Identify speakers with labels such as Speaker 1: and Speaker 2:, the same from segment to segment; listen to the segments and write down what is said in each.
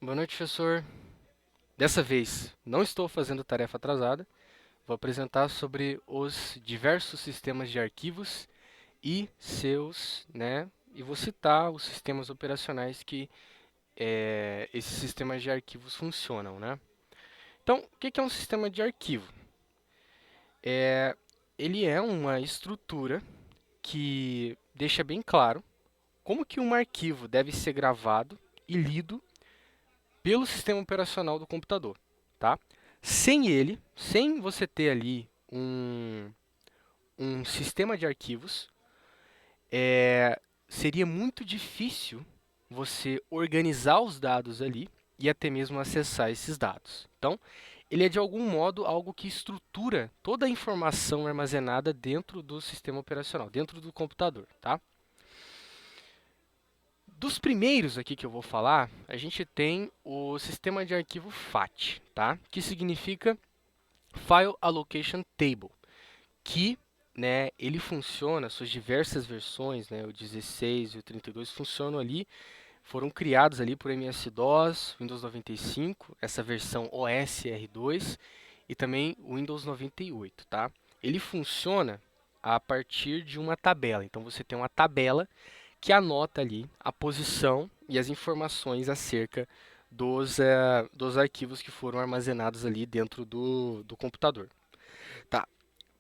Speaker 1: Boa noite, professor. Dessa vez, não estou fazendo tarefa atrasada. Vou apresentar sobre os diversos sistemas de arquivos e seus, né? E vou citar os sistemas operacionais que esses sistemas de arquivos funcionam, né? Então, o que é um sistema de arquivo? É, ele é uma estrutura que deixa bem claro como que um arquivo deve ser gravado e lido pelo sistema operacional do computador, tá? Sem ele, sem você ter ali um sistema de arquivos, seria muito difícil você organizar os dados ali e até mesmo acessar esses dados. Então, ele é de algum modo algo que estrutura toda a informação armazenada dentro do sistema operacional, dentro do computador, tá? Dos primeiros aqui que eu vou falar, a gente tem o sistema de arquivo FAT, tá? Que significa File Allocation Table, que ele funciona, suas diversas versões, o 16 e o 32 funcionam ali, foram criados ali por MS-DOS, Windows 95, essa versão OS R2 e também o Windows 98, tá? Ele funciona a partir de uma tabela, então você tem uma tabela que anota ali a posição e as informações acerca dos arquivos que foram armazenados ali dentro do computador. Tá.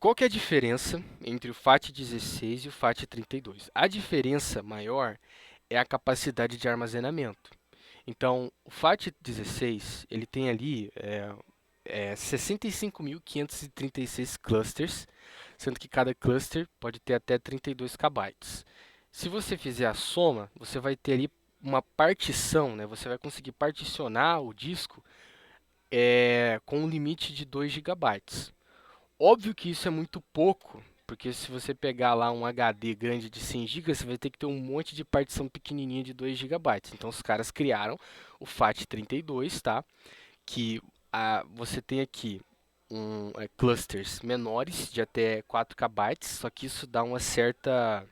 Speaker 1: Qual que é a diferença entre o FAT16 e o FAT32? A diferença maior é a capacidade de armazenamento. Então, o FAT16 ele tem ali 65.536 clusters, sendo que cada cluster pode ter até 32 KB. Se você fizer a soma, você vai ter ali uma partição, né? Você vai conseguir particionar o disco com um limite de 2 GB. Óbvio que isso é muito pouco, porque se você pegar lá um HD grande de 100 GB, você vai ter que ter um monte de partição pequenininha de 2 GB. Então os caras criaram o FAT32, tá? Que você tem aqui clusters menores de até 4 KB, só que isso dá uma certa,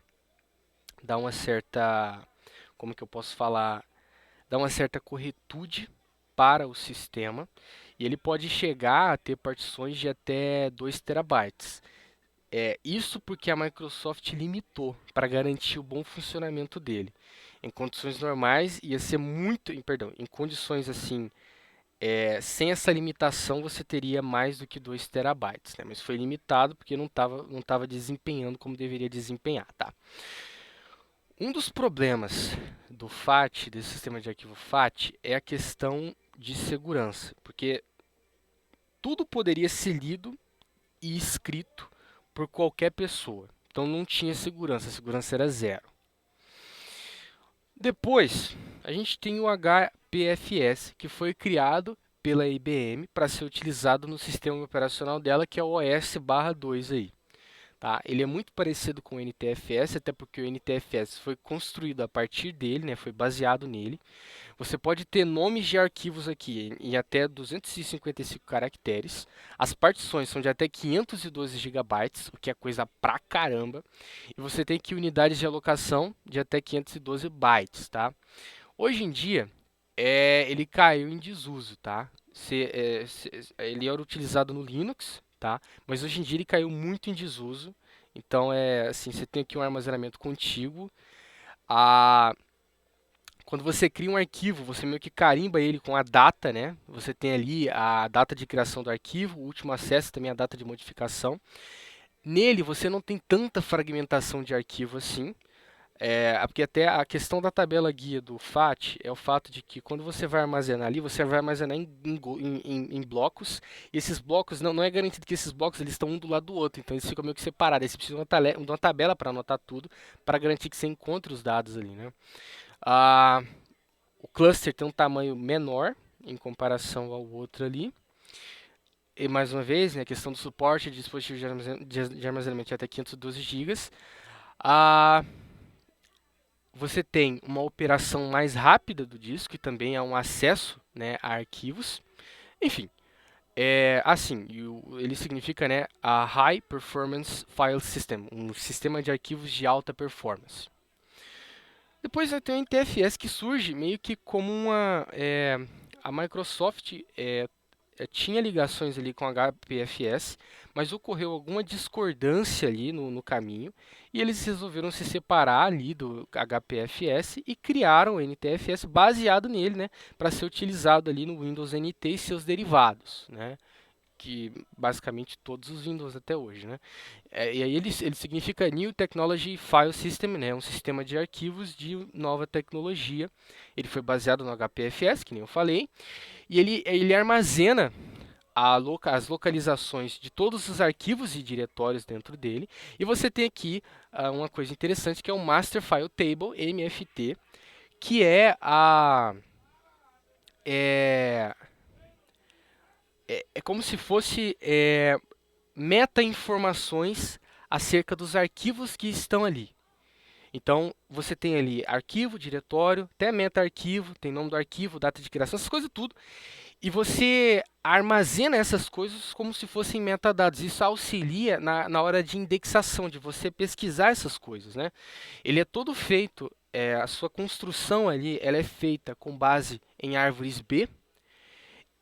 Speaker 1: como que eu posso falar, dá uma certa corretude para o sistema e ele pode chegar a ter partições de até 2 terabytes. Isso porque a Microsoft limitou para garantir o bom funcionamento dele. Em condições normais ia ser muito, perdão, em condições assim, sem essa limitação você teria mais do que 2 terabytes, né? Mas foi limitado porque não tava desempenhando como deveria desempenhar, tá? Um dos problemas do FAT, desse sistema de arquivo FAT, é a questão de segurança, porque tudo poderia ser lido e escrito por qualquer pessoa. Então não tinha segurança, a segurança era zero. Depois, a gente tem o HPFS, que foi criado pela IBM para ser utilizado no sistema operacional dela, que é o OS/2 aí. Tá? Ele é muito parecido com o NTFS, até porque o NTFS foi construído a partir dele, né? Foi baseado nele. Você pode ter nomes de arquivos aqui em até 255 caracteres. As partições são de até 512 GB, o que é coisa pra caramba. E você tem aqui unidades de alocação de até 512 bytes, tá? Hoje em dia, ele caiu em desuso, tá? Ele era utilizado no Linux, tá? Mas hoje em dia ele caiu muito em desuso. Então, assim, você tem aqui um armazenamento contíguo. A Quando você cria um arquivo, você meio que carimba ele com a data, né? Você tem ali a data de criação do arquivo, o último acesso também a data de modificação. Nele você não tem tanta fragmentação de arquivo assim, porque até a questão da tabela guia do FAT é o fato de que quando você vai armazenar ali, você vai armazenar em blocos, e esses blocos, não é garantido que esses blocos eles estão um do lado do outro, então eles ficam meio que separados, aí você precisa de uma tabela para anotar tudo, para garantir que você encontre os dados ali, né? Ah, o cluster tem um tamanho menor em comparação ao outro ali. E mais uma vez, né, a questão do suporte de dispositivos de armazenamento de até 512 GB. Ah, você tem uma operação mais rápida do disco e também há um acesso, né, a arquivos. Enfim, assim, ele significa, né, a High Performance File System, um sistema de arquivos de alta performance. Depois vai ter o NTFS que surge meio que como a Microsoft tinha ligações ali com a HPFS, mas ocorreu alguma discordância ali no caminho e eles resolveram se separar ali do HPFS e criaram o NTFS baseado nele, né, para ser utilizado ali no Windows NT e seus derivados, né? Que basicamente todos os Windows até hoje, né? E aí ele significa New Technology File System, né? Um sistema de arquivos de nova tecnologia. Ele foi baseado no HPFS, que nem eu falei, e ele armazena as localizações de todos os arquivos e diretórios dentro dele. E você tem aqui uma coisa interessante que é o Master File Table, MFT, que é, é como se fosse meta-informações acerca dos arquivos que estão ali. Então, você tem ali arquivo, diretório, até meta-arquivo, tem nome do arquivo, data de criação, essas coisas tudo. E você armazena essas coisas como se fossem metadados. Isso auxilia na hora de indexação, de você pesquisar essas coisas, né? Ele é todo feito, a sua construção ali, ela é feita com base em árvores B,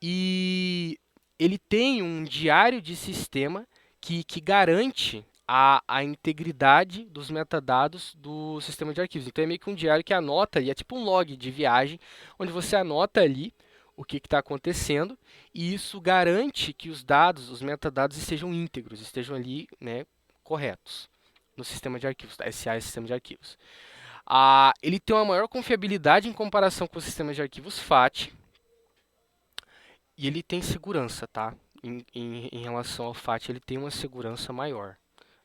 Speaker 1: e ele tem um diário de sistema que garante a integridade dos metadados do sistema de arquivos. Então é meio que um diário que anota ali, é tipo um log de viagem, onde você anota ali o que está acontecendo, e isso garante que os dados, os metadados estejam íntegros, estejam ali, né, corretos no sistema de arquivos, tá? SA é sistema de arquivos. Ele tem uma maior confiabilidade em comparação com o sistema de arquivos FAT, e ele tem segurança, tá? Em relação ao FAT, ele tem uma segurança maior.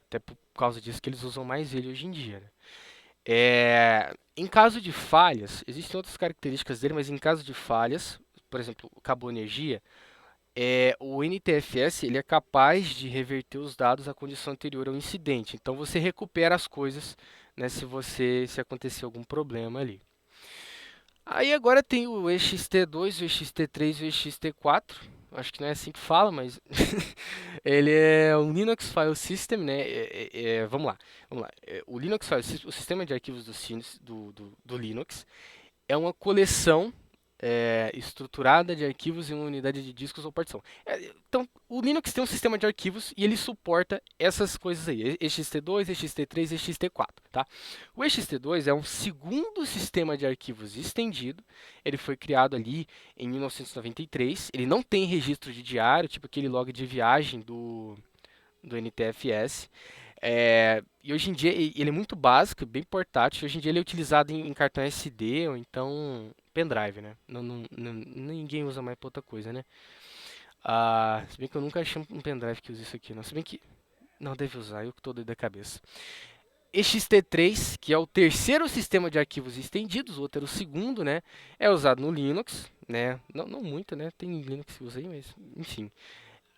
Speaker 1: Até por causa disso que eles usam mais ele hoje em dia, né? Em caso de falhas, existem outras características dele, mas em caso de falhas, por exemplo, acabou a energia, o NTFS ele é capaz de reverter os dados à condição anterior ao incidente. Então você recupera as coisas, né, se acontecer algum problema ali. Aí agora tem o EXT2, o EXT3 e o EXT4. Acho que não é assim que fala, mas ele é um Linux File System, né? Vamos lá. O Linux File System, o sistema de arquivos do Linux, é uma coleção estruturada de arquivos em uma unidade de discos ou partição. Então, o Linux tem um sistema de arquivos e ele suporta essas coisas aí, ext2, ext3 e ext4, tá? O ext2 é um segundo sistema de arquivos estendido, ele foi criado ali em 1993, ele não tem registro de diário, tipo aquele log de viagem do NTFS. E hoje em dia ele é muito básico, bem portátil. Hoje em dia ele é utilizado em cartão SD ou então pendrive, né? Ninguém usa mais pra outra coisa, né? Se bem que eu nunca achei um pendrive que use isso aqui, não. Se bem que não deve usar, eu que tô doido da cabeça. ext3, que é o terceiro sistema de arquivos estendidos, o outro era o segundo, né? É usado no Linux, né? Não muito, né? Tem Linux que usa aí, mas enfim.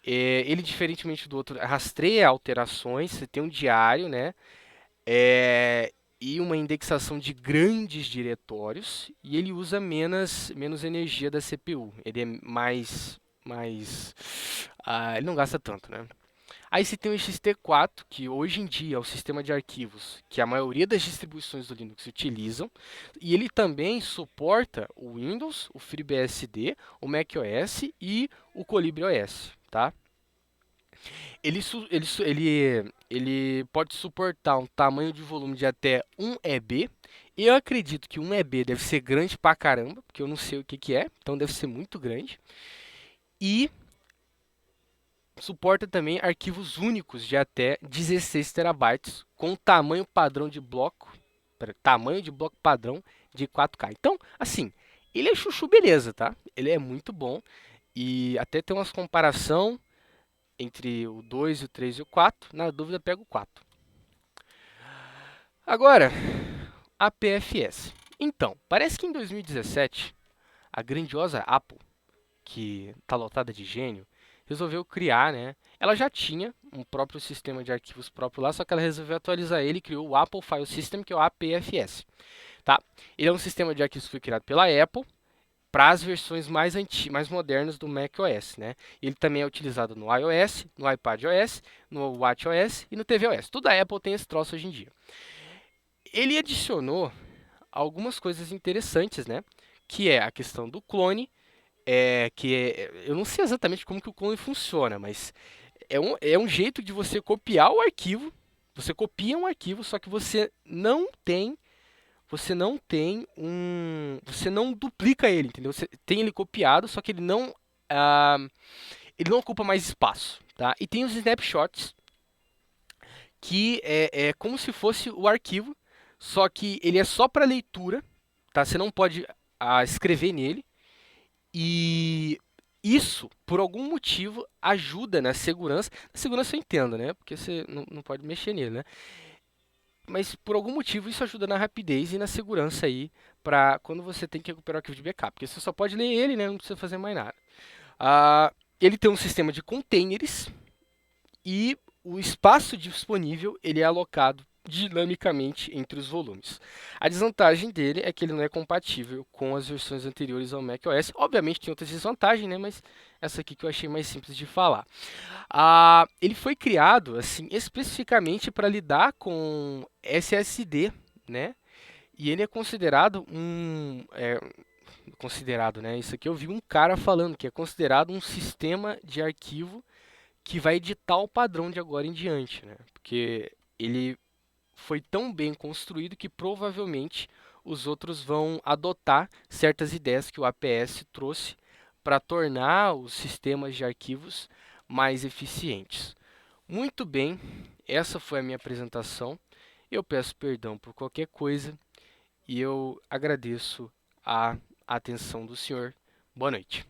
Speaker 1: Ele, diferentemente do outro, rastreia alterações, você tem um diário, né? E uma indexação de grandes diretórios, e ele usa menos energia da CPU. Ele é ele não gasta tanto, né? Aí você tem o ext4, que hoje em dia é o sistema de arquivos que a maioria das distribuições do Linux utilizam, e ele também suporta o Windows, o FreeBSD, o macOS e o Colibri OS, tá? Ele pode suportar um tamanho de volume de até 1 EB. Eu acredito que 1 EB deve ser grande pra caramba, porque eu não sei o que é, então deve ser muito grande. E suporta também arquivos únicos de até 16 terabytes com tamanho padrão de bloco, tamanho de bloco padrão de 4K. Então, assim, ele é chuchu beleza, tá? Ele é muito bom e até tem umas comparação entre o 2, o 3 e o 4. Na dúvida, pega o 4. Agora, a PFS. Então, parece que em 2017, a grandiosa Apple, que está lotada de gênio, resolveu criar, né? Ela já tinha um próprio sistema de arquivos próprio lá, só que ela resolveu atualizar ele e criou o Apple File System, que é o APFS. Tá? Ele é um sistema de arquivos que foi criado pela Apple para as versões mais modernas do macOS, né? Ele também é utilizado no iOS, no iPadOS, no watchOS e no tvOS. Tudo a Apple tem esse troço hoje em dia. Ele adicionou algumas coisas interessantes, né? Que é a questão do clone, eu não sei exatamente como que o clone funciona, mas é um jeito de você copiar o arquivo. Você copia um arquivo, só que você não duplica ele, entendeu? Você tem ele copiado, só que ele não ocupa mais espaço, tá? E tem os snapshots, que é como se fosse o arquivo, só que ele é só para leitura, tá? Você não pode escrever nele. E isso, por algum motivo, ajuda na segurança. Na segurança eu entendo, né? Porque você não pode mexer nele, né? Mas por algum motivo isso ajuda na rapidez e na segurança aí para quando você tem que recuperar o arquivo de backup. Porque você só pode ler ele, né? Não precisa fazer mais nada. Ele tem um sistema de containers e o espaço disponível ele é alocado dinamicamente entre os volumes. A desvantagem dele é que ele não é compatível com as versões anteriores ao macOS. Obviamente tem outras desvantagens, né? Mas essa aqui que eu achei mais simples de falar. Ele foi criado assim especificamente para lidar com SSD, né? E ele é considerado, né? Isso aqui eu vi um cara falando que é considerado um sistema de arquivo que vai ditar o padrão de agora em diante, né? Porque ele foi tão bem construído que provavelmente os outros vão adotar certas ideias que o APS trouxe para tornar os sistemas de arquivos mais eficientes. Muito bem, essa foi a minha apresentação. Eu peço perdão por qualquer coisa e eu agradeço a atenção do senhor. Boa noite.